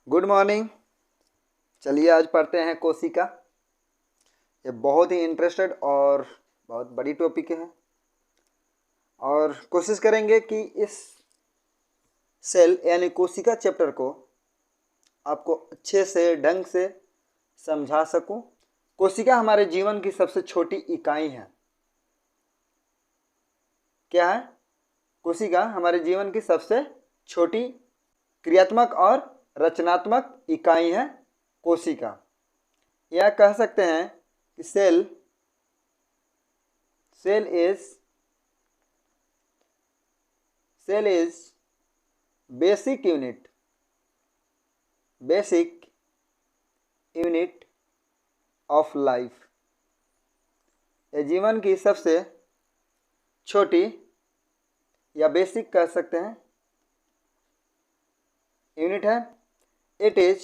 Good morning. चलिए आज पढ़ते हैं कोशिका। ये बहुत ही इंटरेस्टेड और बहुत बड़ी टॉपिक है और कोशिश करेंगे कि इस सेल यानी कोशिका चैप्टर को आपको अच्छे से ढंग से समझा सकूं। कोशिका हमारे जीवन की सबसे छोटी इकाई है। क्या है? कोशिका हमारे जीवन की सबसे छोटी क्रियात्मक और रचनात्मक इकाई है कोशिका। या कह सकते हैं कि cell is basic unit of life. ये जीवन की सबसे छोटी या बेसिक कह सकते हैं यूनिट है। It is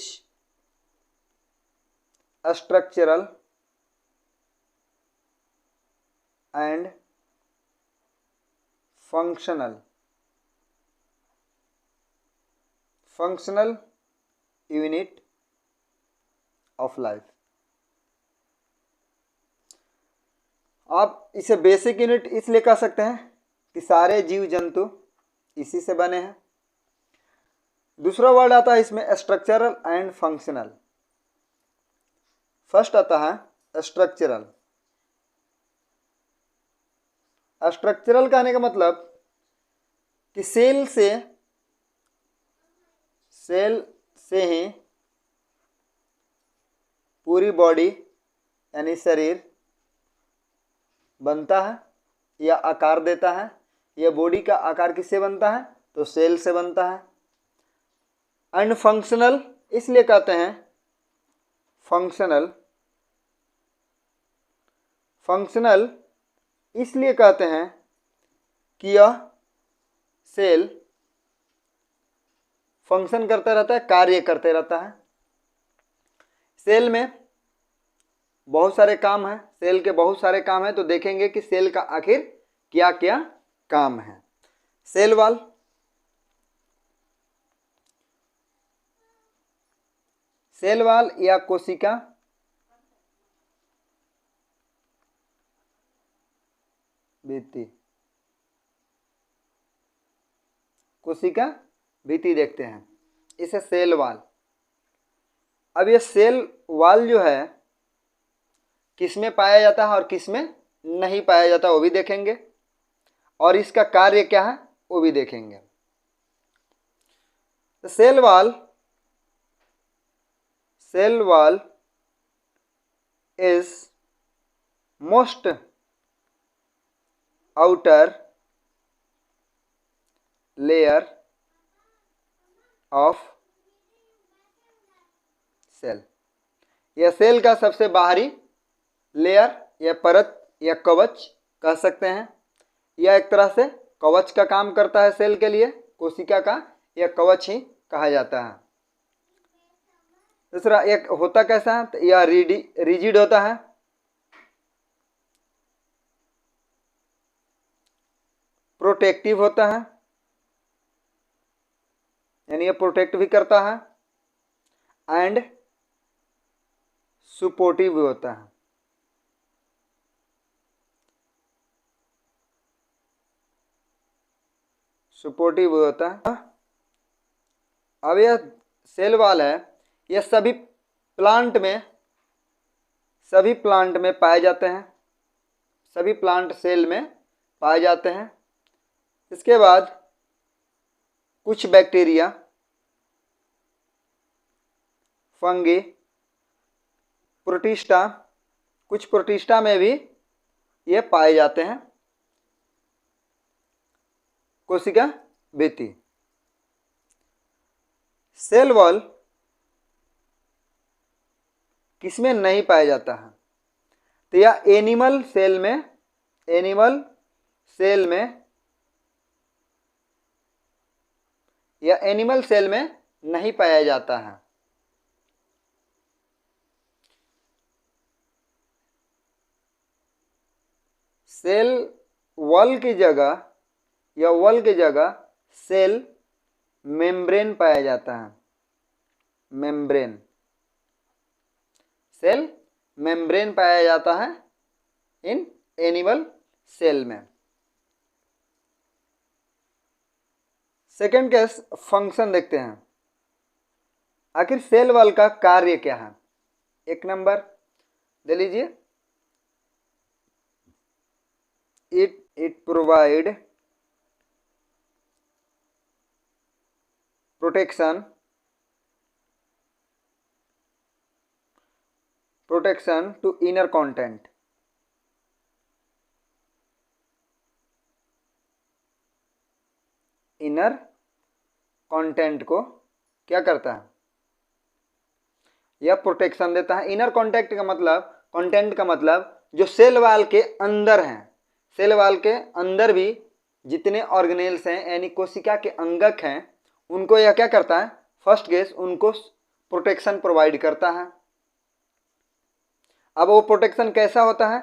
structural and functional unit of life. आप इसे बेसिक यूनिट इसलिए कह सकते हैं कि सारे जीव जंतु इसी से बने हैं। दूसरा वर्ड आता है इसमें स्ट्रक्चरल एंड फंक्शनल। फर्स्ट आता है स्ट्रक्चरल। स्ट्रक्चरल कहने का मतलब कि सेल से ही पूरी बॉडी यानी शरीर बनता है या आकार देता है। यह बॉडी का आकार किससे बनता है? तो सेल से बनता है। एंड फंक्शनल इसलिए कहते हैं फंक्शनल इसलिए कहते हैं कि यह सेल फंक्शन करता रहता है, कार्य करते रहता है। सेल में बहुत सारे काम हैं, सेल के बहुत सारे काम हैं। तो देखेंगे कि सेल का आखिर क्या क्या काम है। सेल वाल या कोशिका भित्ति देखते हैं, इसे सेल वाल। अब ये सेल वाल जो है किसमें पाया जाता है और किसमें नहीं पाया जाता वो भी देखेंगे, और इसका कार्य क्या है वो भी देखेंगे। तो cell wall is most outer layer of cell. यह सेल का सबसे बाहरी लेयर या परत या कवच कह सकते हैं। यह एक तरह से कवच का काम करता है सेल के लिए। कोशिका का यह कवच ही कहा जाता है। दूसरा एक होता कैसा है? तो यह रिजिड होता है, प्रोटेक्टिव होता है, यानी ये प्रोटेक्ट भी करता है, एंड सपोर्टिव भी होता है। सपोर्टिव भी होता है। अब यह सेल वाल है, यह सभी प्लांट में पाए जाते हैं। सभी प्लांट सेल में पाए जाते हैं। इसके बाद कुछ बैक्टीरिया, फंगी, प्रोटिस्टा, कुछ प्रोटिस्टा में भी ये पाए जाते हैं। कोशिका भित्ति। सेल वॉल किसमें नहीं पाया जाता है? तो यह एनिमल सेल में नहीं पाया जाता है। सेल वॉल की जगह सेल मेम्ब्रेन पाया जाता है। मेम्ब्रेन, सेल मेम्ब्रेन पाया जाता है इन एनिमल सेल में। सेकेंड केस फंक्शन देखते हैं, आखिर सेल वॉल का कार्य क्या है। एक नंबर दे लीजिए, it provide protection to inner content, inner content को क्या करता है, यह प्रोटेक्शन देता है। इनर कंटेंट का मतलब जो सेल वॉल के अंदर हैं, सेल वॉल के अंदर भी जितने ऑर्गेनेल्स हैं यानी कोशिका के अंगक हैं, उनको यह क्या करता है, फर्स्ट केस उनको प्रोटेक्शन प्रोवाइड करता है। अब वो प्रोटेक्शन कैसा होता है,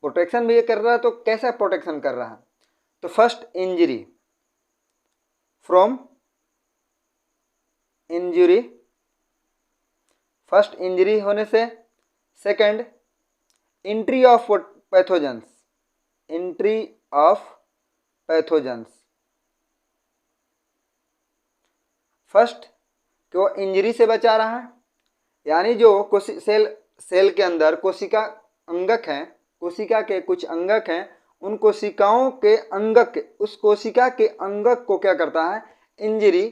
प्रोटेक्शन भी ये कर रहा है तो कैसा प्रोटेक्शन कर रहा है, तो first injury, from injury, first injury होने से, second entry of pathogens, entry of pathogens, first कि वो इंजरी से बचा रहा है, यानी जो सेल के अंदर कोशिका अंगक हैं, कोशिका के कुछ अंगक हैं, उन कोशिकाओं के अंगक, उस कोशिका के अंगक को क्या करता है, इंजरी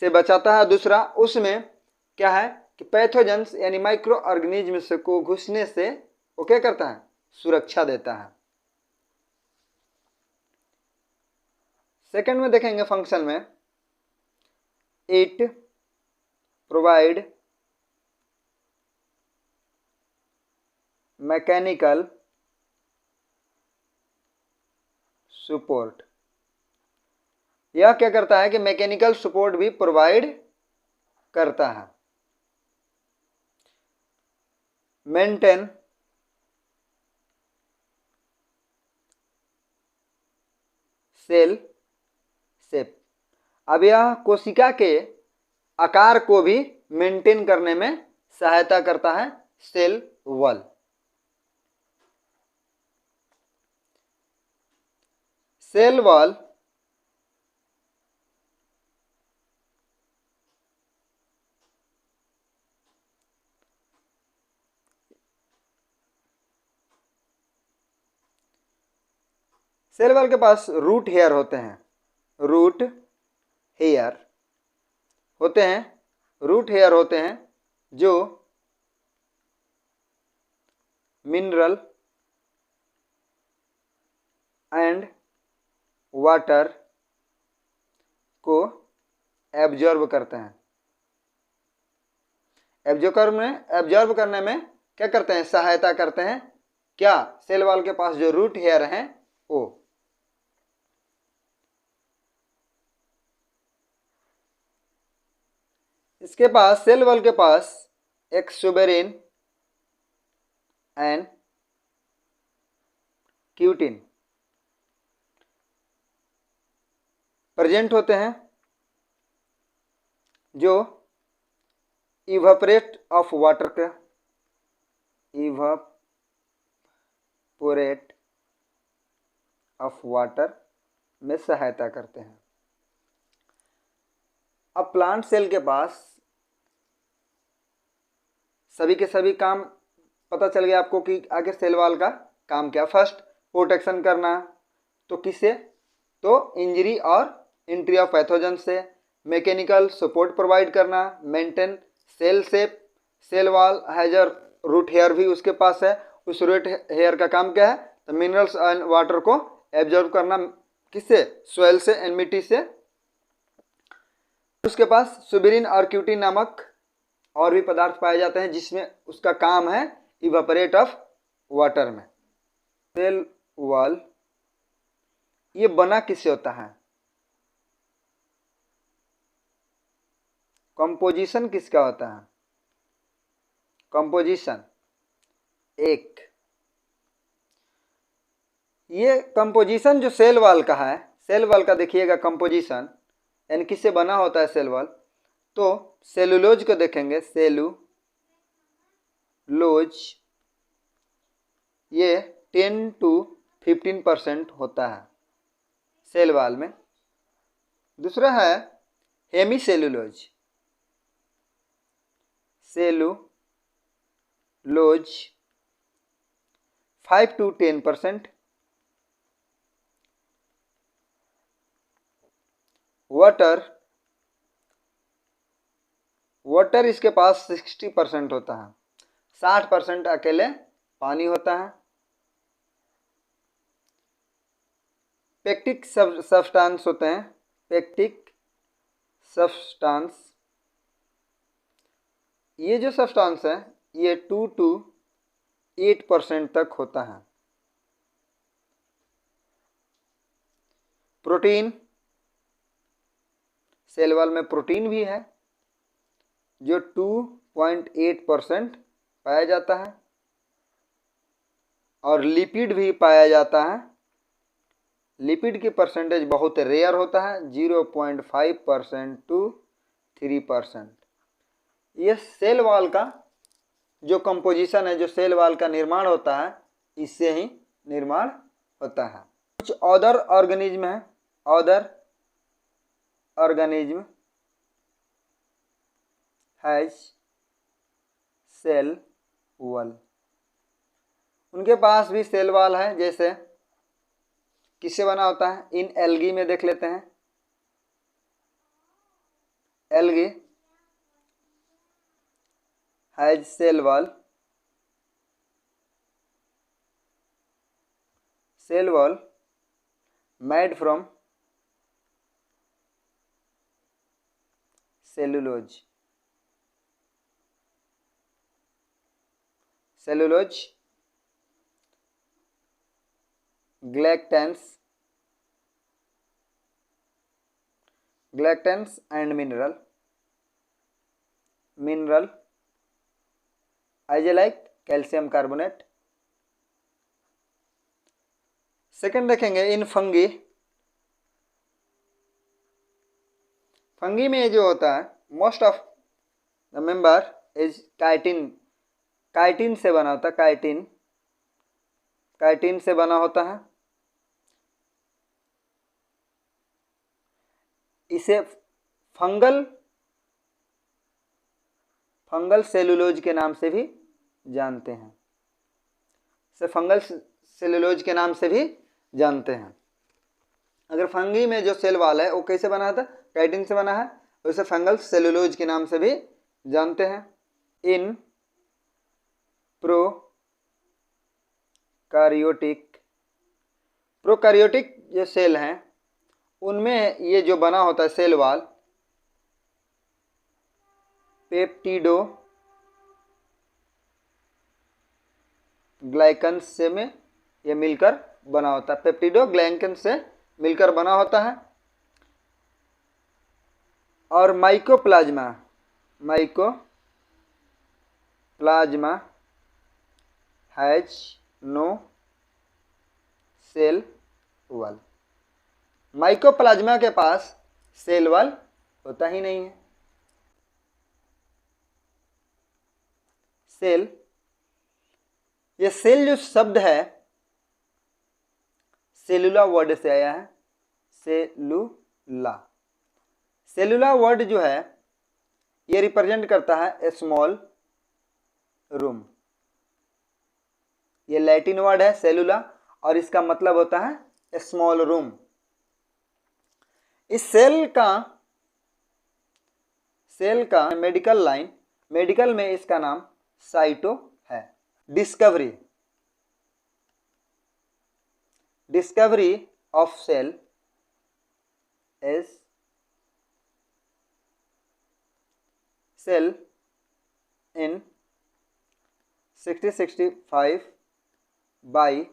से बचाता है। दूसरा उसमें क्या है कि पैथोजेंस यानी माइक्रो ऑर्गेनिज्म को घुसने से वो क्या करता है, सुरक्षा देता है। सेकंड में देखेंगे फंक्शन में, इट प्रोवाइड मैकेनिकल सपोर्ट, यह क्या करता है कि मैकेनिकल सपोर्ट भी प्रोवाइड करता है। मेंटेन सेल शेप, अब यह कोशिका के आकार को भी मेंटेन करने में सहायता करता है cell wall. Cell wall cell wall के पास रूट हेयर होते हैं, रूट हेयर होते हैं, रूट हेयर होते हैं जो मिनरल एंड वाटर को एब्जॉर्ब करते हैं, एब्जॉर्ब करने में क्या करते हैं, सहायता करते हैं। क्या, सेल वॉल के पास जो रूट हेयर हैं वो। इसके पास, सेल वॉल के पास एक सुबेरिन एंड क्यूटिन प्रेजेंट होते हैं जो इवापोरेट ऑफ वाटर के, इवापोरेट ऑफ वाटर में सहायता करते हैं। अब प्लांट सेल के पास सभी के सभी काम पता चल गया आपको कि आखिर सेल वॉल का काम क्या। फर्स्ट प्रोटेक्शन करना, तो किससे, तो इंजरी और एंट्री ऑफ पैथोजन से। मैकेनिकल सपोर्ट प्रोवाइड करना, maintain cell shape, cell wall has a root hair भी उसके पास है, उस रूट हेयर का काम क्या है, तो मिनरल्स एंड वाटर को एब्जॉर्ब करना, किससे, सोइल से एंड मिट्टी से। उसके पास सुबेरिन और क्यूटिन नामक और भी पदार्थ पाए जाते हैं जिसमें उसका काम है इवापोरेट ऑफ वाटर में। सेल वॉल ये बना किससे होता है, कंपोजिशन किसका होता है, कंपोजिशन एक, ये कंपोजिशन जो सेल वॉल का है, सेल वॉल का देखिएगा कंपोजिशन यानी किससे बना होता है सेल वॉल, तो सेलुलोज को देखेंगे, सेलुलोज ये 10 to 15% होता है सेल वाल में। दूसरा है hemicellulose, cellulose 5 to 10%। Water इसके पास 60% होता है, 60% अकेले पानी होता है। पेक्टिक सब्सटेंस होते हैं, पेक्टिक सब्सटेंस, ये जो सब्सटेंस है ये 2 to 8% तक होता है। प्रोटीन, सेल वॉल में प्रोटीन भी है जो 2.8% पाया जाता है, और लिपिड भी पाया जाता है। लिपिड की परसेंटेज बहुत रेयर होता है, 0.5% to 3%। ये सेल वॉल का जो कंपोजिशन है, जो सेल वॉल का निर्माण होता है, इससे ही निर्माण होता है। कुछ अदर ऑर्गेनिज्म है, other organism has cell wall, उनके पास भी सेल वॉल है। जैसे किससे बना होता है, इन एल्गी में देख लेते हैं। Algae has cell wall, cell wall made from cellulose, cellulose, galactans and mineral as like calcium carbonate. Second देखेंगे इन फंगी, फंगी में जो होता है most of the member is chitin, chitin से बना होता है, काइटिन से बना होता है। इसे फंगल सेलुलोज के नाम से भी जानते हैं, इसे फंगल सेलुलोज के नाम से भी जानते हैं। अगर फंगी में जो सेल वाल है वो कैसे बना था, काइटिन से बना है, उसे फंगल सेलुलोज के नाम से भी जानते हैं। इन प्रोकारियोटिक जो सेल हैं उनमें ये जो बना होता है सेल वाल, पेप्टिडो ग्लाइकन से में ये मिलकर बना होता है, पेप्टिडो ग्लाइकन से मिलकर बना होता है। और mycoplasma has no cell wall, mycoplasma के पास सेल वॉल होता ही नहीं है। सेल, ये सेल जो शब्द है सेलुला वर्ड से आया है, सेलुला वर्ड जो है ये रिप्रेजेंट करता है ए स्मॉल रूम। ये लैटिन वर्ड है सेलुला और इसका मतलब होता है ए स्मॉल रूम। इस सेल का मेडिकल में इसका नाम साइटो है। Discovery of cell is cell in 1665 by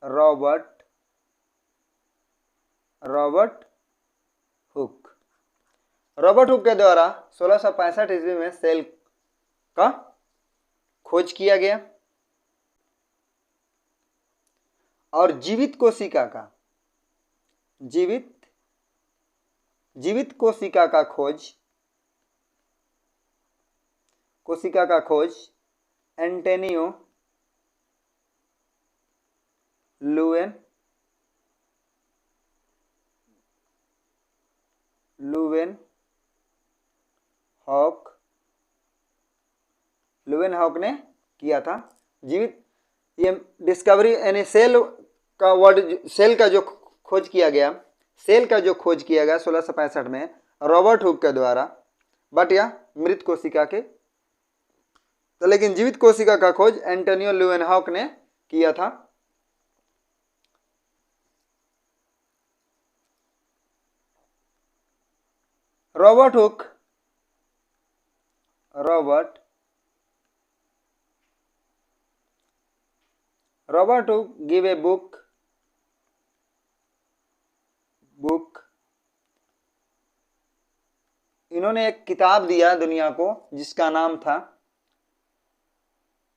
Robert Hooke. Robert Hooke के द्वारा 1665 ईस्वी में सेल का खोज किया गया और जीवित कोशिका का खोज कोशिका का खोज एंटोनियो लुवेनहॉक ने किया था। जीवित ये डिस्कवरी यानी सेल का वर्ड, सेल का जो खोज किया गया 1665 में रॉबर्ट हुक के द्वारा, बट यह मृत कोशिका के, तो लेकिन जीवित कोशिका का खोज एंटोनियो लुवेनहॉक ने किया था। Robert Hooke give a book इन्होंने एक किताब दिया दुनिया को जिसका नाम था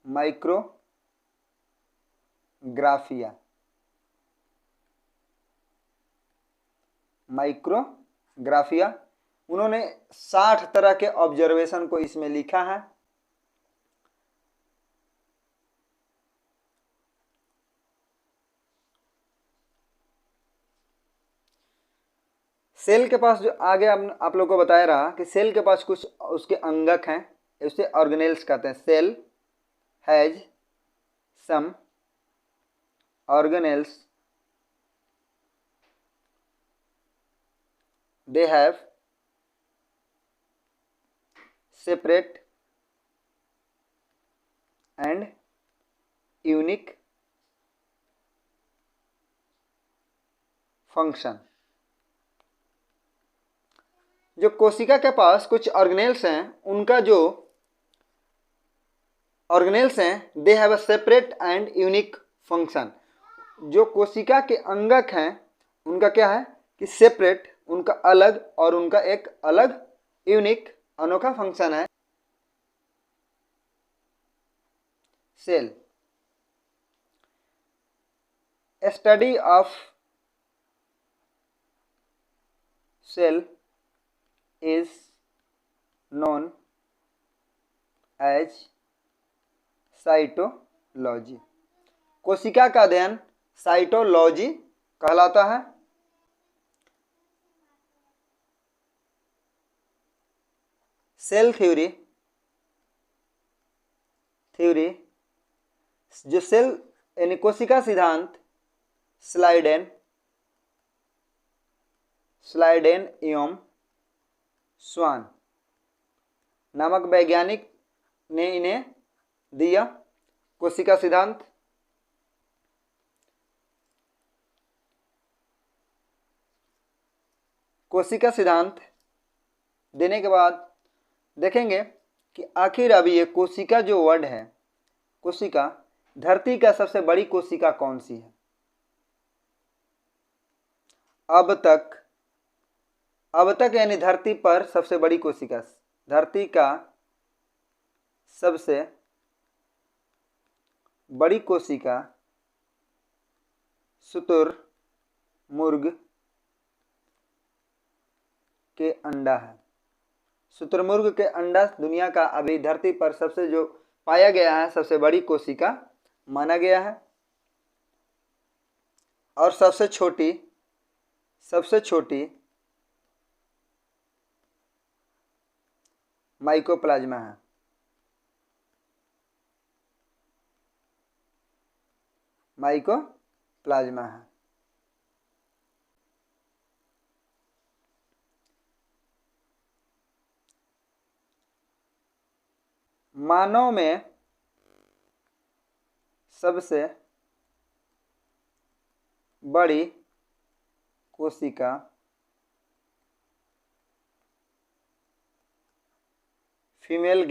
माइक्रोग्राफिया। उन्होंने 60 तरह के ऑब्जर्वेशन को इसमें लिखा है। सेल के पास जो आगे आप लोगों को बताया रहा कि सेल के पास कुछ उसके अंगक हैं, उसे ऑर्गेनेल्स कहते हैं। Cell has some organelles, they have separate and unique function। जो कोशिका के पास कुछ ऑर्गेनेल्स हैं, उनका जो ऑर्गेनेल्स हैं they have a separate and unique function. जो कोशिका के अंगक हैं उनका क्या है कि सेपरेट, उनका अलग, और उनका एक अलग यूनिक अनोखा फंक्शन है। Cell study of cell is known as cytology. कोशिका का अध्ययन साइटोलॉजी कहलाता है। सेल थ्योरी जो सेल यानी कोशिका सिद्धांत स्लाइडेन एवं स्वान नामक वैज्ञानिक ने इन्हें दिया। कोशिका सिद्धांत देने के बाद देखेंगे कि आखिर अभी ये कोशिका जो वर्ड है, कोशिका, धरती का सबसे बड़ी कोशिका कौन सी है? अब तक यानी धरती पर सबसे बड़ी कोशिका, धरती का सबसे बड़ी कोशिका शुतुरमुर्ग के अंडा है। शुतुरमुर्ग के अंडा दुनिया का अभी धरती पर सबसे जो पाया गया है सबसे बड़ी कोशिका माना गया है। और सबसे छोटी माइकोप्लाज्मा है। मानव में सबसे बड़ी कोशिका फीमेल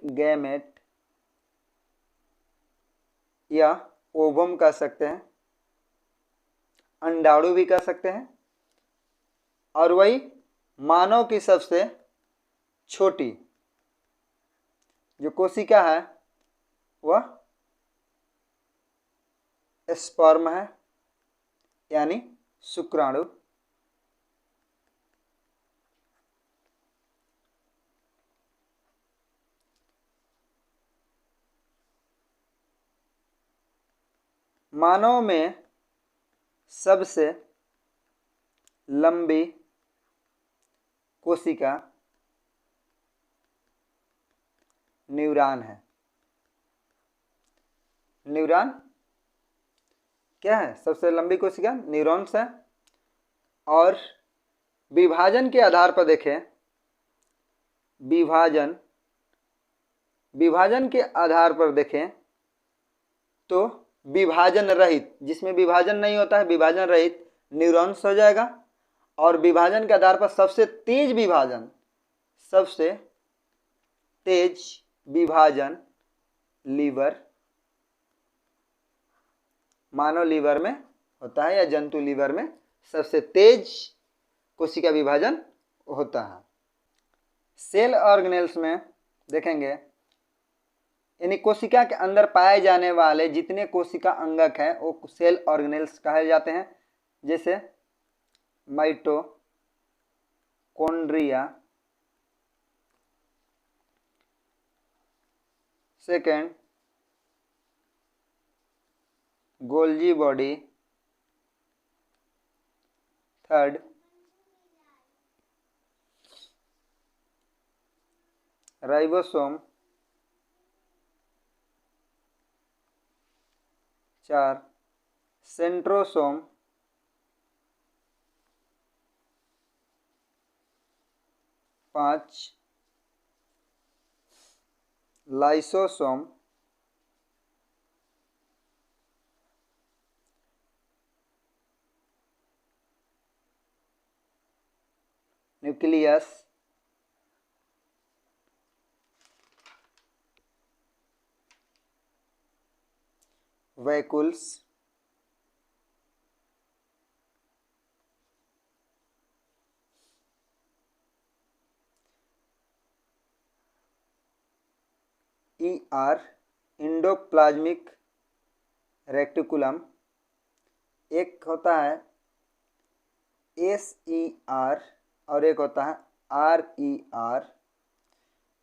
गैमेट या ओवम कह सकते हैं, अंडाणु भी कह सकते हैं। और वही मानव की सबसे छोटी जो कोशिका है वह स्पर्म है, यानी शुक्राणु। मानव में सबसे लंबी कोशिका न्यूरॉन है। न्यूरॉन क्या है? सबसे लंबी कोशिका न्यूरॉन्स है। और विभाजन के आधार पर देखें, विभाजन के आधार पर देखें तो विभाजन रहित, जिसमें विभाजन नहीं होता है, विभाजन रहित न्यूरॉन्स हो जाएगा। और विभाजन के आधार पर सबसे तेज विभाजन लीवर, मानव लीवर में होता है या जंतु लीवर में सबसे तेज कोशिका विभाजन होता है। सेल ऑर्गेनेल्स में देखेंगे, यानी कोशिका के अंदर पाए जाने वाले जितने कोशिका अंगक हैं वो सेल ऑर्गेनेल्स कहे जाते हैं। जैसे mitochondria, second Golgi body, third ribosome, 4 centrosome, 5 lysosome, 6 nucleus, 7 वैकुल्स, 8 endoplasmic reticulum, एक होता है SER और एक होता है RER।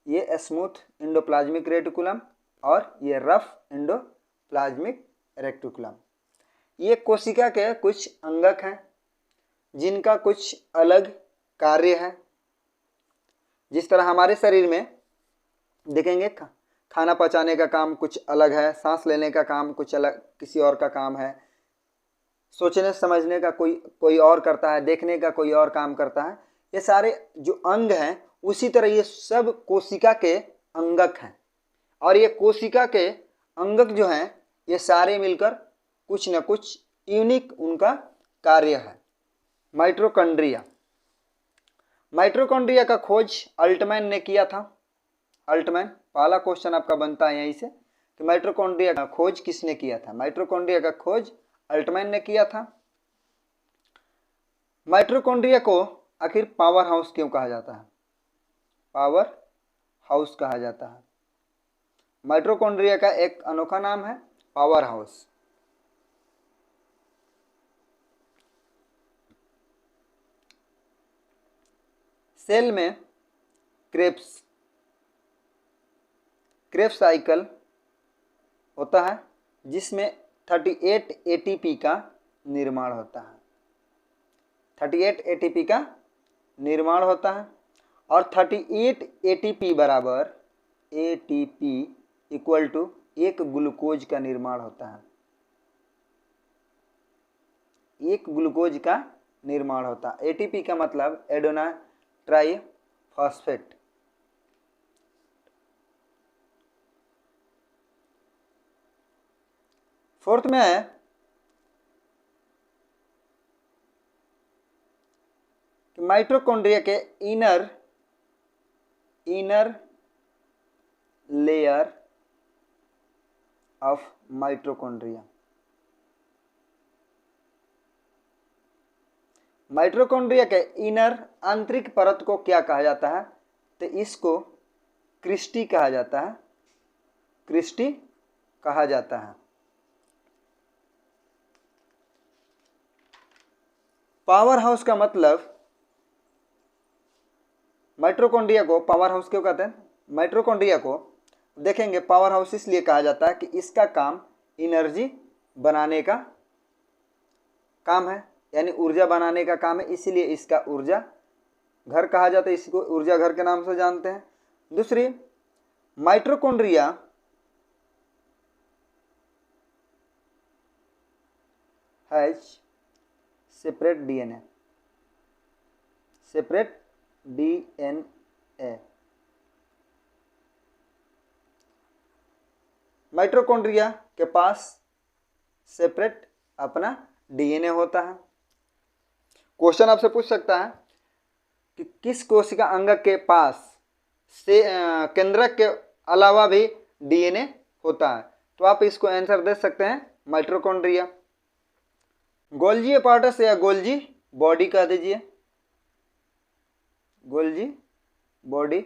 ये स्मूथ इंडोप्लाज्मिक रेटिकुलम और ये रफ इंडोप्लाज्मिक रेटिकुलम। ये कोशिका के कुछ अंगक हैं जिनका कुछ अलग कार्य है। जिस तरह हमारे शरीर में देखेंगे, खाना पचाने का काम कुछ अलग है, सांस लेने का काम कुछ अलग किसी और का काम है, सोचने समझने का कोई और करता है, देखने का कोई और काम करता है। ये सारे जो अंग हैं उसी तरह ये सब कोशिका के अंगक हैं। और ये कोशिका के अंगक जो हैं ये सारे मिलकर कुछ न कुछ यूनिक उनका कार्य है। माइटोकॉन्ड्रिया का खोज अल्टमैन ने किया था। अल्टमैन, पहला क्वेश्चन आपका बनता है यहीं से कि माइटोकॉन्ड्रिया का खोज किसने किया था? माइटोकॉन्ड्रिया का खोज अल्टमैन ने किया था। माइटोकॉन्ड्रिया को आखिर पावर हाउस क्यों कहा जाता है? पावर हाउस कहा जाता है। माइटोकॉन्ड्रिया का एक अनोखा नाम है पावर हाउस। सेल में क्रेब्स साइकिल होता है जिसमें 38 ATP का निर्माण होता है। 38 ATP का निर्माण होता है और 38 ATP बराबर ATP इक्वल टू 1 ग्लूकोज का निर्माण होता है। 1 ग्लूकोज का निर्माण होता है। ATP का मतलब एडेनोसिन ट्राइफॉस्फेट। फोर्थ में है कि माइटोकॉन्ड्रिया के inner layer of mitochondria. Mitochondria के इनर आंतरिक परत को क्या कहा जाता है? तो इसको क्रिस्टी कहा जाता है। क्रिस्टी कहा जाता है। पावर हाउस का मतलब, माइटोकॉन्ड्रिया को पावर हाउस क्यों कहते हैं? माइटोकॉन्ड्रिया को देखेंगे पावर हाउस इसलिए कहा जाता है कि इसका काम एनर्जी बनाने का काम है, यानी ऊर्जा बनाने का काम है, इसीलिए इसका ऊर्जा घर कहा जाता है, इसको ऊर्जा घर के नाम से जानते हैं। दूसरी, mitochondria has separate DNA, separate DNA. Mitochondria के पास सेपरेट अपना डीएनए होता है। क्वेश्चन आपसे पूछ सकता है कि किस कोशिका अंग के पास से केंद्रक के अलावा भी डीएनए होता है, तो आप इसको आंसर दे सकते हैं माइटोकॉन्ड्रिया। गोल्जी अपार्टस या गोल्जी बॉडी कह दीजिए, गोल्जी बॉडी।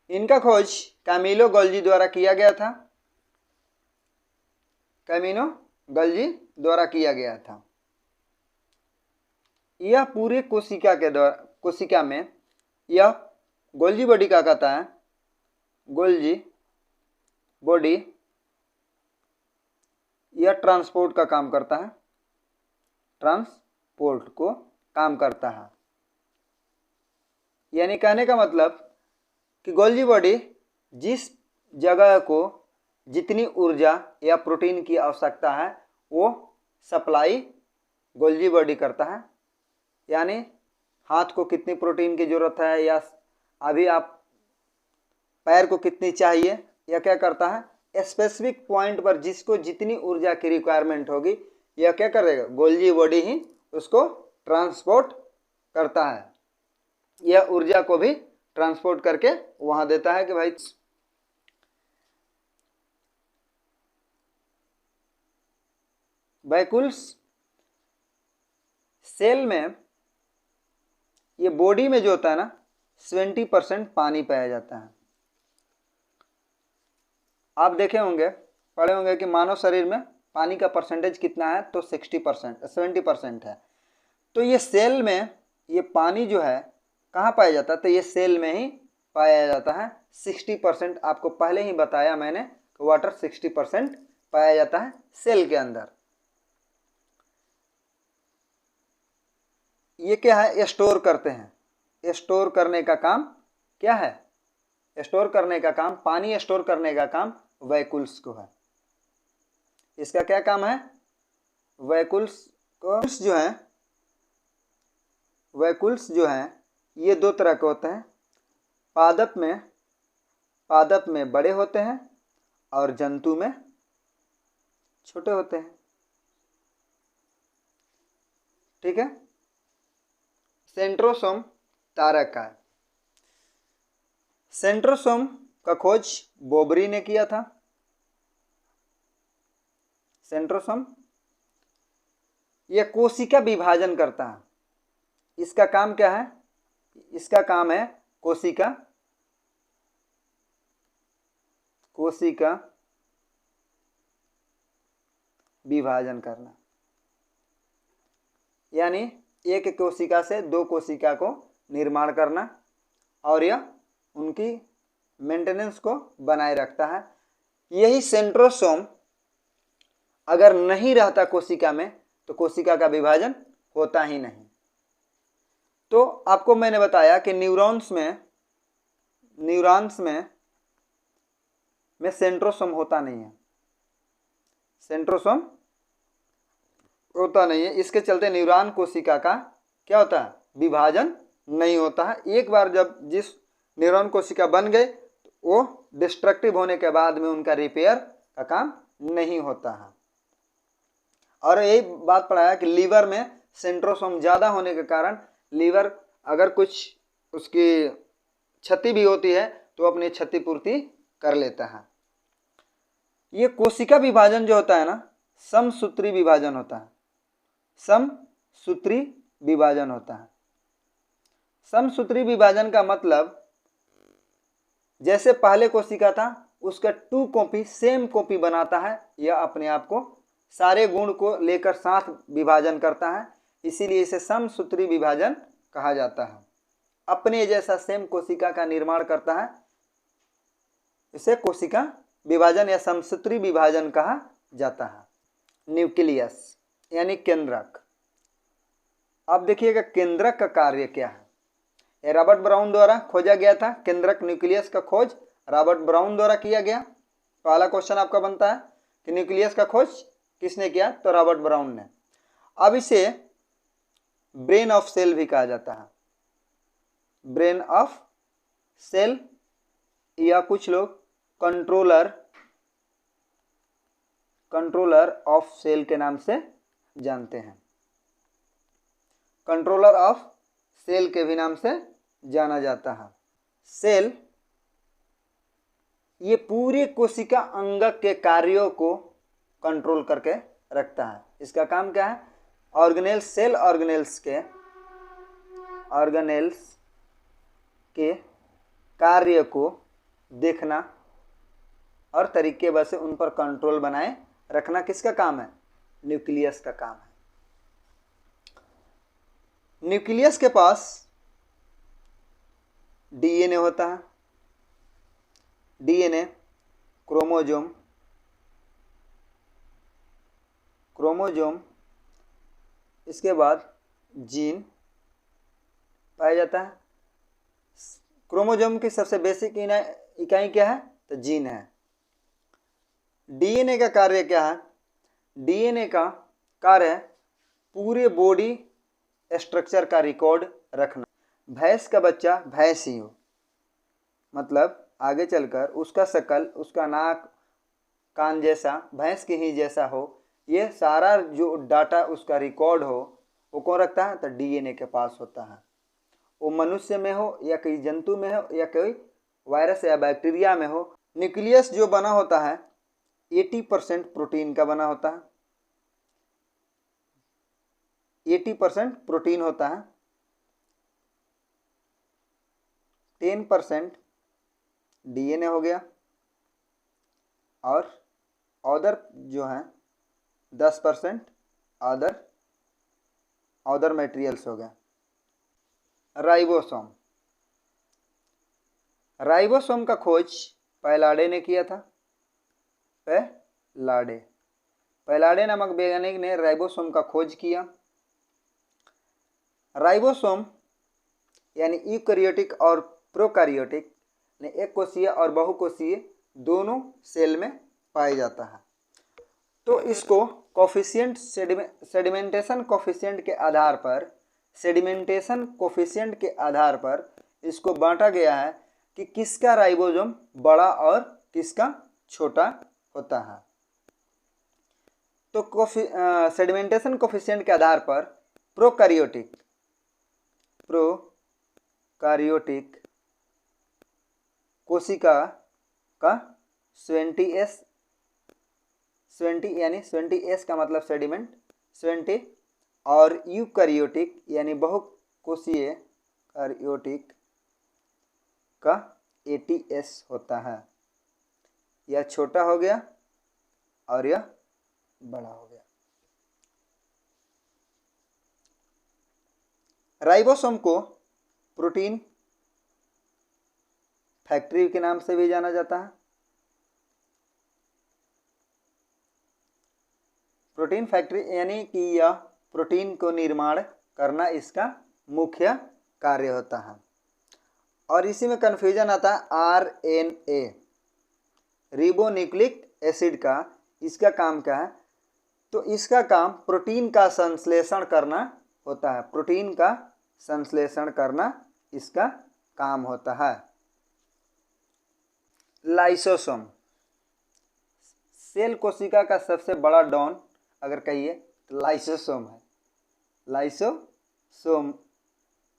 इनका खोज कैमिलो गोल्जी द्वारा किया गया था, कैमिलो गोल्जी द्वारा किया गया था। यह पूरे कोशिका में यह गोल्जी बॉडी क्या कहता है, गोल्जी बॉडी यह ट्रांसपोर्ट का काम करता है, ट्रांसपोर्ट को काम करता है। यानी कहने का मतलब कि गोल्जी बॉडी जिस जगह को जितनी ऊर्जा या प्रोटीन की आवश्यकता है वो सप्लाई गोल्जी बॉडी करता है। यानी हाथ को कितनी प्रोटीन की ज़रूरत है, या अभी आप पैर को कितनी चाहिए, या क्या करता है स्पेसिफिक पॉइंट पर जिसको जितनी ऊर्जा की रिक्वायरमेंट होगी, यह क्या करेगा, गोल्जी बॉडी ही उसको ट्रांसपोर्ट करता है। यह ऊर्जा को भी ट्रांसपोर्ट करके वहां देता है कि भाई वैक्यूल्स सेल में, ये बॉडी में जो होता है ना 70% पानी पाया जाता है। आप देखे होंगे, पढ़े होंगे कि मानव शरीर में पानी का परसेंटेज कितना है, तो 70% है। तो ये सेल में ये पानी जो है कहाँ पाया जाता है, तो ये सेल में ही पाया जाता है। 60% आपको पहले ही बताया मैंने, वाटर 60% पाया जाता है सेल के अंदर। ये क्या है, स्टोर करते हैं। स्टोर करने का काम क्या है, स्टोर करने का काम, पानी स्टोर करने का काम वैक्यूल्स को है। इसका क्या काम है, वैक्यूल्स को जो है, वैक्यूल्स जो हैं ये दो तरह के होते हैं। पादप में बड़े होते हैं और जंतु में छोटे होते हैं। ठीक है। सेंट्रोसोम तारक का है। सेंट्रोसोम का खोज बोबरी ने किया था। सेंट्रोसोम यह कोशिका विभाजन करता है। इसका काम क्या है, इसका काम है कोशिका विभाजन करना। यानी एक कोशिका से दो कोशिका को निर्माण करना, और यह उनकी मेंटेनेंस को बनाए रखता है। यही सेंट्रोसोम अगर नहीं रहता कोशिका में तो कोशिका का विभाजन होता ही नहीं। तो आपको मैंने बताया कि न्यूरॉन्स में सेंट्रोसोम होता नहीं है, सेंट्रोसोम होता नहीं है। इसके चलते न्यूरॉन कोशिका का क्या होता है, विभाजन नहीं होता है। एक बार जब जिस न्यूरॉन कोशिका बन गए वो डिस्ट्रक्टिव होने के बाद में उनका रिपेयर का काम नहीं होता है। और यही बात पढ़ाया कि लीवर में सेंट्रोसोम ज़्यादा होने के कारण लीवर अगर कुछ उसकी क्षति भी होती है तो अपनी क्षतिपूर्ति कर लेता है। ये कोशिका विभाजन जो होता है ना, समसूत्री विभाजन होता है। समसूत्री विभाजन होता है। समसूत्री विभाजन का मतलब जैसे पहले कोशिका था उसका 2 कॉपी सेम कॉपी बनाता है। यह अपने आप को सारे गुण को लेकर साथ विभाजन करता है, इसीलिए इसे समसूत्री विभाजन कहा जाता है। अपने जैसा सेम कोशिका का निर्माण करता है, इसे कोशिका विभाजन या समसूत्री विभाजन कहा जाता है। न्यूक्लियस यानी केंद्रक। अब देखिएगा केंद्रक का कार्य क्या है। ये रॉबर्ट ब्राउन द्वारा खोजा गया था। केंद्रक न्यूक्लियस का खोज रॉबर्ट ब्राउन द्वारा किया गया। पहला क्वेश्चन आपका बनता है कि न्यूक्लियस का खोज किसने किया, तो रॉबर्ट ब्राउन ने। अब इसे ब्रेन ऑफ सेल भी कहा जाता है, ब्रेन ऑफ सेल, या कुछ लोग कंट्रोलर ऑफ सेल के नाम से जानते हैं। कंट्रोलर ऑफ सेल के भी नाम से जाना जाता है। सेल ये पूरे कोशिका अंगक के कार्यों को कंट्रोल करके रखता है। इसका काम क्या है, ऑर्गेनेल्स, सेल ऑर्गेनेल्स के कार्य को देखना और तरीके बस से उन पर कंट्रोल बनाए रखना किसका काम है, न्यूक्लियस का काम है। न्यूक्लियस के पास डीएनए होता है, डीएनए क्रोमोजोम, इसके बाद जीन पाया जाता है। क्रोमोजोम की सबसे बेसिक इकाई क्या है, तो जीन है। डीएनए का कार्य क्या है, डीएनए का कार्य पूरे बॉडी स्ट्रक्चर का रिकॉर्ड रखना। भैंस का बच्चा भैंस ही हो, मतलब आगे चलकर उसका शकल, उसका नाक कान जैसा भैंस के ही जैसा हो, ये सारा जो डाटा उसका रिकॉर्ड हो वो कौन रखता है, तो डीएनए के पास होता है। वो मनुष्य में हो या कोई जंतु में हो या कोई वायरस या बैक्टीरिया में हो, न्यूक्लियस जो बना होता है 80% प्रोटीन का बना होता है। 80% प्रोटीन होता है, 10% डीएनए हो गया, और अदर जो है 10% अदर मटेरियल्स हो गया। राइबोसोम का खोज पैलाडे ने किया था। पैलाडे नामक वैज्ञानिक ने राइबोसोम का खोज किया। राइबोसोम यानी यूकैरियोटिक और प्रोकैरियोटिक ने एक कोषीय और बहुकोषीय दोनों सेल में पाया जाता है। तो इसको कोफिशिएंट सेडिमेंटेशन कोफिशिएंट के आधार पर इसको बांटा गया है कि किसका राइबोसोम बड़ा और किसका छोटा होता है। तो सेडिमेंटेशन कोफिशिएंट के आधार पर प्रोकैरियोटिक कोशिका का 20S यानी 20S का मतलब सेडिमेंट 20, और यूकैरियोटिक यानी बहुकोषीय कैरियोटिक का 80S होता है। यह छोटा हो गया और यह बड़ा हो गया। राइबोसोम को प्रोटीन फैक्ट्री के नाम से भी जाना जाता है। प्रोटीन फैक्ट्री यानी कि यह प्रोटीन को निर्माण करना इसका मुख्य कार्य होता है। और इसी में कन्फ्यूजन आता है आरएनए, रिबोन्यूक्लिक एसिड का, इसका काम क्या है, तो इसका काम प्रोटीन का संश्लेषण करना होता है। प्रोटीन का संश्लेषण करना इसका काम होता है। लाइसोसोम, सेल कोशिका का सबसे बड़ा डॉन अगर कहिए तो लाइसोसोम है। लाइसोसोम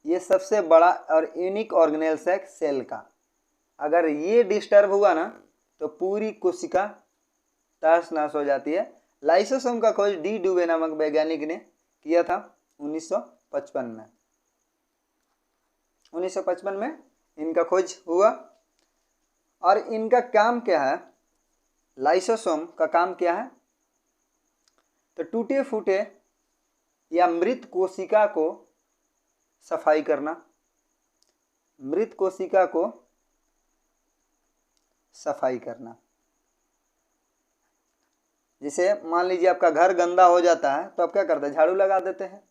ये सबसे बड़ा और यूनिक ऑर्गेनेल्स है सेल का। अगर ये डिस्टर्ब हुआ ना तो पूरी कोशिका तहस नहस हो जाती है। लाइसोसोम का खोज डी डुवे नामक वैज्ञानिक ने किया था 1955 में। 1955 में इनका खोज हुआ। और इनका काम क्या है, लाइसोसोम का काम क्या है, तो टूटे फूटे या मृत कोशिका को सफाई करना, मृत कोशिका को सफाई करना। जैसे मान लीजिए आपका घर गंदा हो जाता है तो आप क्या करते हैं, झाड़ू लगा देते हैं।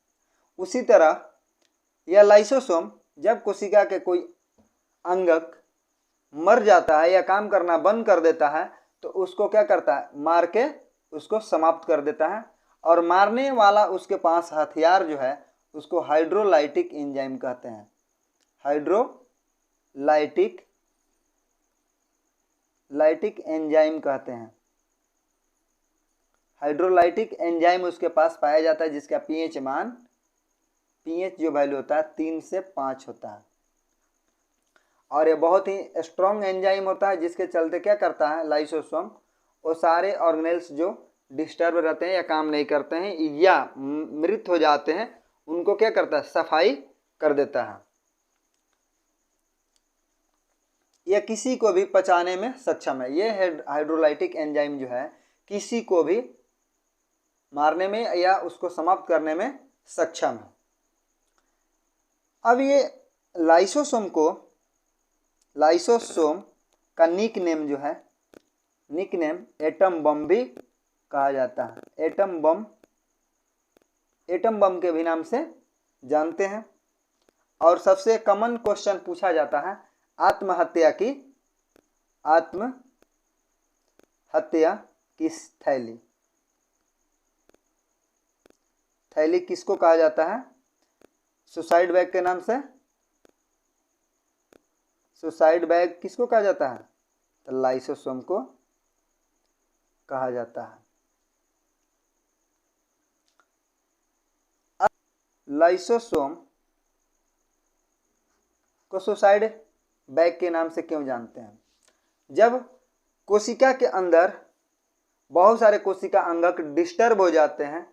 उसी तरह यह लाइसोसोम जब कोशिका के कोई अंगक मर जाता है या काम करना बंद कर देता है तो उसको क्या करता है, मार के उसको समाप्त कर देता है। और मारने वाला उसके पास हथियार जो है उसको हाइड्रोलाइटिक एंजाइम कहते हैं। हाइड्रोलाइटिक एंजाइम कहते हैं। हाइड्रोलाइटिक एंजाइम उसके पास पाया जाता है जिसका पीएच जो वैल्यू होता है 3 से 5 होता है। और ये बहुत ही स्ट्रॉन्ग एंजाइम होता है जिसके चलते क्या करता है लाइसोसोम, वो सारे ऑर्गेनेल्स जो डिस्टर्ब रहते हैं या काम नहीं करते हैं या मृत हो जाते हैं उनको क्या करता है, सफाई कर देता है। यह किसी को भी पचाने में सक्षम है। ये हाइड्रोलाइटिक एंजाइम जो है किसी को भी मारने में या उसको समाप्त करने में सक्षम है। अब ये लाइसोसोम का निक नेम जो है, निक नेम एटम बम भी कहा जाता है। एटम बम के भी नाम से जानते हैं। और सबसे कॉमन क्वेश्चन पूछा जाता है आत्महत्या की थैली किसको कहा जाता है, सुसाइड बैग के नाम से। सुसाइड बैग किसको कहा जाता है, तो लाइसोसोम को कहा जाता है। लाइसोसोम को सुसाइड बैग के नाम से क्यों जानते हैं? जब कोशिका के अंदर बहुत सारे कोशिका अंगक डिस्टर्ब हो जाते हैं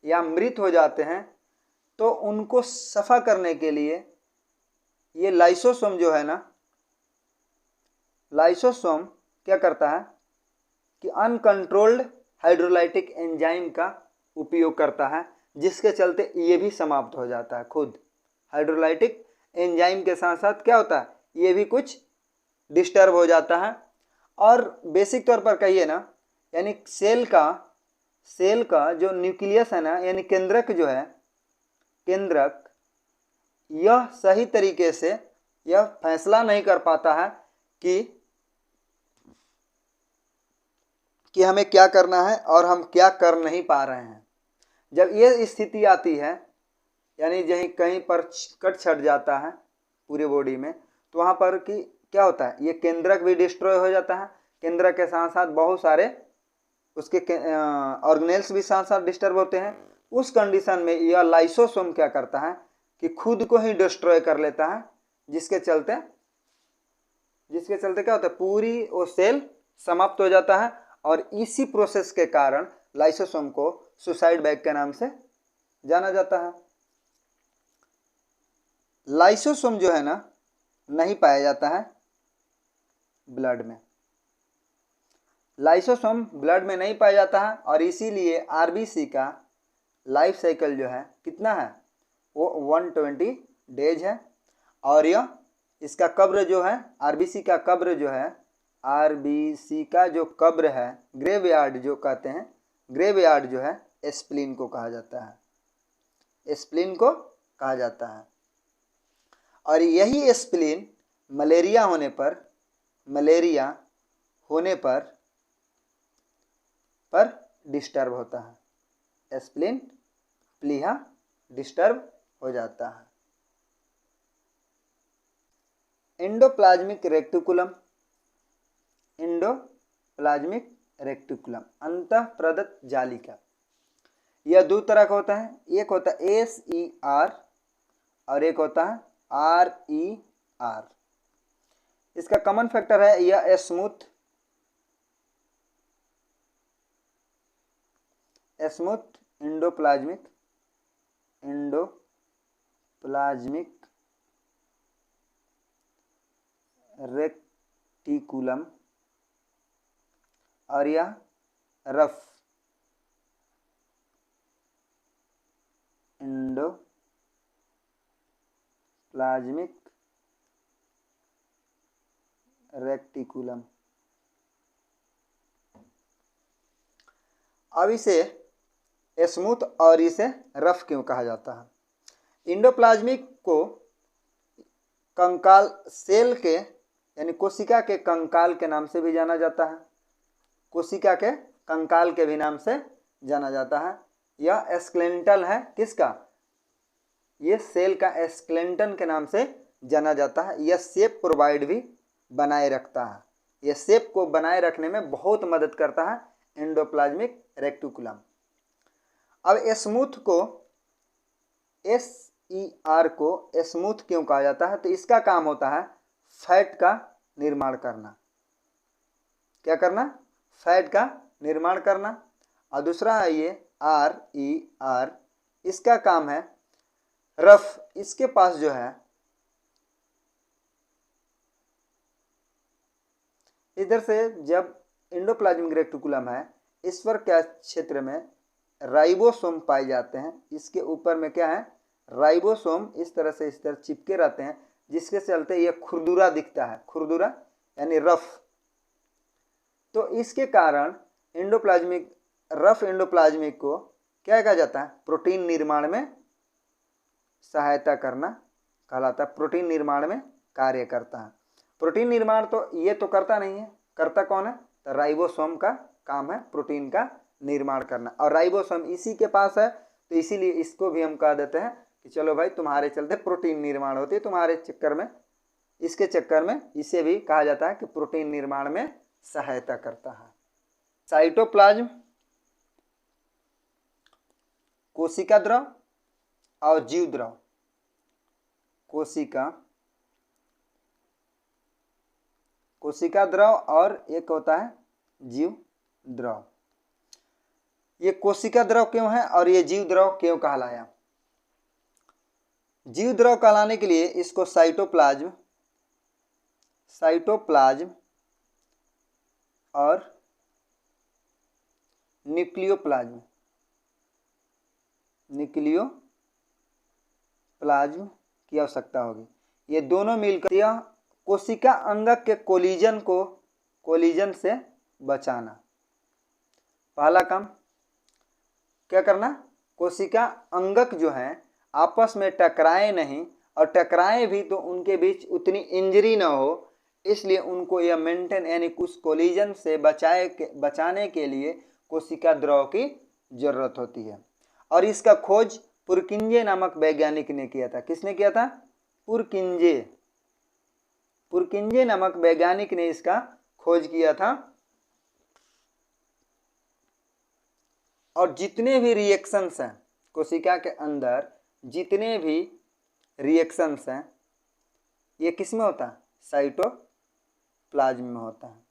या मृत हो जाते हैं तो उनको सफा करने के लिए ये लाइसोसोम जो है ना, लाइसोसोम क्या करता है कि अनकंट्रोल्ड हाइड्रोलाइटिक एंजाइम का उपयोग करता है जिसके चलते ये भी समाप्त हो जाता है। खुद हाइड्रोलाइटिक एंजाइम के साथ साथ क्या होता है, ये भी कुछ डिस्टर्ब हो जाता है। और बेसिक तौर पर कहिए ना, यानी सेल का जो न्यूक्लियस है ना, यानी केंद्रक जो है, केंद्रक यह सही तरीके से यह फैसला नहीं कर पाता है कि हमें क्या करना है और हम क्या कर नहीं पा रहे हैं। जब ये स्थिति आती है, यानी कहीं पर कट छट जाता है पूरे बॉडी में, तो वहाँ पर कि क्या होता है, ये केंद्रक भी डिस्ट्रॉय हो जाता है। केंद्रक के साथ साथ बहुत सारे उसके ऑर्गेनेल्स भी साथ साथ डिस्टर्ब होते हैं। उस कंडीशन में यह लाइसोसोम क्या करता है कि खुद को ही डिस्ट्रॉय कर लेता है, जिसके चलते क्या होता है, पूरी वो सेल समाप्त हो जाता है। और इसी प्रोसेस के कारण लाइसोसोम को सुसाइड बैग के नाम से जाना जाता है। लाइसोसोम जो है ना, नहीं पाया जाता है ब्लड में। लाइसोसोम ब्लड में नहीं पाया जाता है और इसीलिए आरबीसी का लाइफ साइकिल जो है कितना है, वो 120 डेज है। और यह इसका कब्र जो है, आरबीसी का कब्र जो है, आरबीसी का जो कब्र है, ग्रेवयार्ड जो कहते हैं, ग्रेवयार्ड जो है स्प्लीन को कहा जाता है, स्प्लीन को कहा जाता है। और यही स्प्लीन मलेरिया होने पर डिस्टर्ब होता है, स्प्लीन प्लीहा डिस्टर्ब हो जाता है। एंडोप्लाज्मिक रेक्टिकुलम अंतःप्रदत्त जालिका, यह दो तरह का होता है। एक होता है SER और एक होता है RER। इसका कॉमन फैक्टर है यह स्मूथ एंडोप्लाज्मिक रेक्टिकुलम और यह रफ एंडोप्लाज्मिक रेक्टिकुलम। अब इसे स्मूथ और इसे रफ क्यों कहा जाता है? इंडोप्लाज्मिक को कंकाल सेल के यानी कोशिका के कंकाल के नाम से भी जाना जाता है। कोशिका के कंकाल के भी नाम से जाना जाता है। यह स्केलेटन है किसका? ये सेल का स्केलेटन के नाम से जाना जाता है। यह शेप प्रोवाइड भी बनाए रखता है। यह शेप को बनाए रखने में बहुत मदद करता है एंडोप्लाज्मिक रेटिकुलम। अब स्मूथ को SER को स्मूथ क्यों कहा जाता है? तो इसका काम होता है फैट का निर्माण करना। क्या करना? फैट का निर्माण करना। और दूसरा है ये RER, इसका काम है रफ। इसके पास जो है इधर से जब एंडोप्लाज्मिक रेटिकुलम है, इस पर क्या क्षेत्र में राइबोसोम पाए जाते हैं। इसके ऊपर में क्या है? राइबोसोम इस तरह से इस तरह चिपके रहते हैं, जिसके चलते यह खुरदुरा दिखता है। खुरदुरा यानी रफ। तो इसके कारण रफ एंडोप्लाज्मिक को क्या कहा जाता है? प्रोटीन निर्माण में सहायता करना कहलाता है। प्रोटीन निर्माण में कार्य करता है। प्रोटीन निर्माण तो ये तो करता नहीं है, करता कौन है? तो राइबोसोम का काम है प्रोटीन का निर्माण करना। और राइबोसोम इसी के पास है, तो इसीलिए इसको भी हम कह देते हैं कि चलो भाई तुम्हारे चलते प्रोटीन निर्माण होती है, तुम्हारे चक्कर में, इसके चक्कर में इसे भी कहा जाता है कि प्रोटीन निर्माण में सहायता करता है। साइटोप्लाज्म कोशिका द्रव और जीव द्रव। कोशिका द्रव और एक होता है जीव द्रव। ये कोशिका द्रव क्यों है और ये जीव द्रव क्यों कहलाया? जीव द्रव कहलाने के लिए इसको साइटोप्लाज्म और न्यूक्लियोप्लाज्म की आवश्यकता होगी। ये दोनों मिलकर यह कोशिका अंगक के कोलिजन से बचाना। पहला काम क्या करना? कोशिका अंगक जो है आपस में टकराए नहीं, और टकराए भी तो उनके बीच उतनी इंजरी ना हो, इसलिए उनको यह मेंटेन यानी उस कोलिजन से बचाने के लिए कोशिका द्रव की जरूरत होती है। और इसका खोज पुरकिंजे नामक वैज्ञानिक ने किया था। किसने किया था? पुरकिंजे नामक वैज्ञानिक ने इसका खोज किया था। और जितने भी रिएक्शंस हैं कोशिका के अंदर, जितने भी रिएक्शंस हैं, ये किस में होता है? साइटोप्लाज्म में होता है।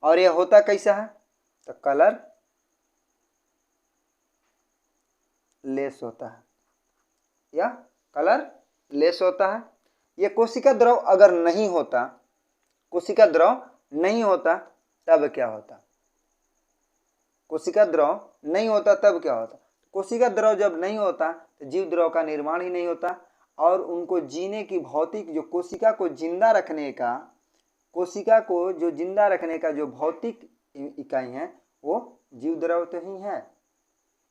और ये होता कैसा है? तो कलर लेस होता है, या कलर लेस होता है। ये कोशिका द्रव अगर नहीं होता, तब क्या होता? कोशिका द्रव नहीं होता तब क्या होता? कोशिका द्रव जब नहीं होता तो जीव द्रव का निर्माण ही नहीं होता, और उनको जीने की भौतिक जो कोशिका को जिंदा रखने का जो भौतिक इकाई है वो जीव द्रव तो ही है।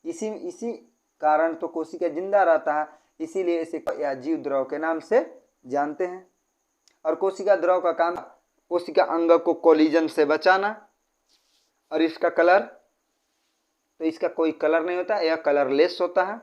इसी कारण तो कोशिका जिंदा रहता है, इसीलिए इसे या जीव द्रव के नाम से जानते हैं। और कोशिका द्रव का काम कोशिका अंग को कोलिजन से बचाना। और इसका कलर, तो इसका कोई कलर नहीं होता, यह कलरलेस होता है।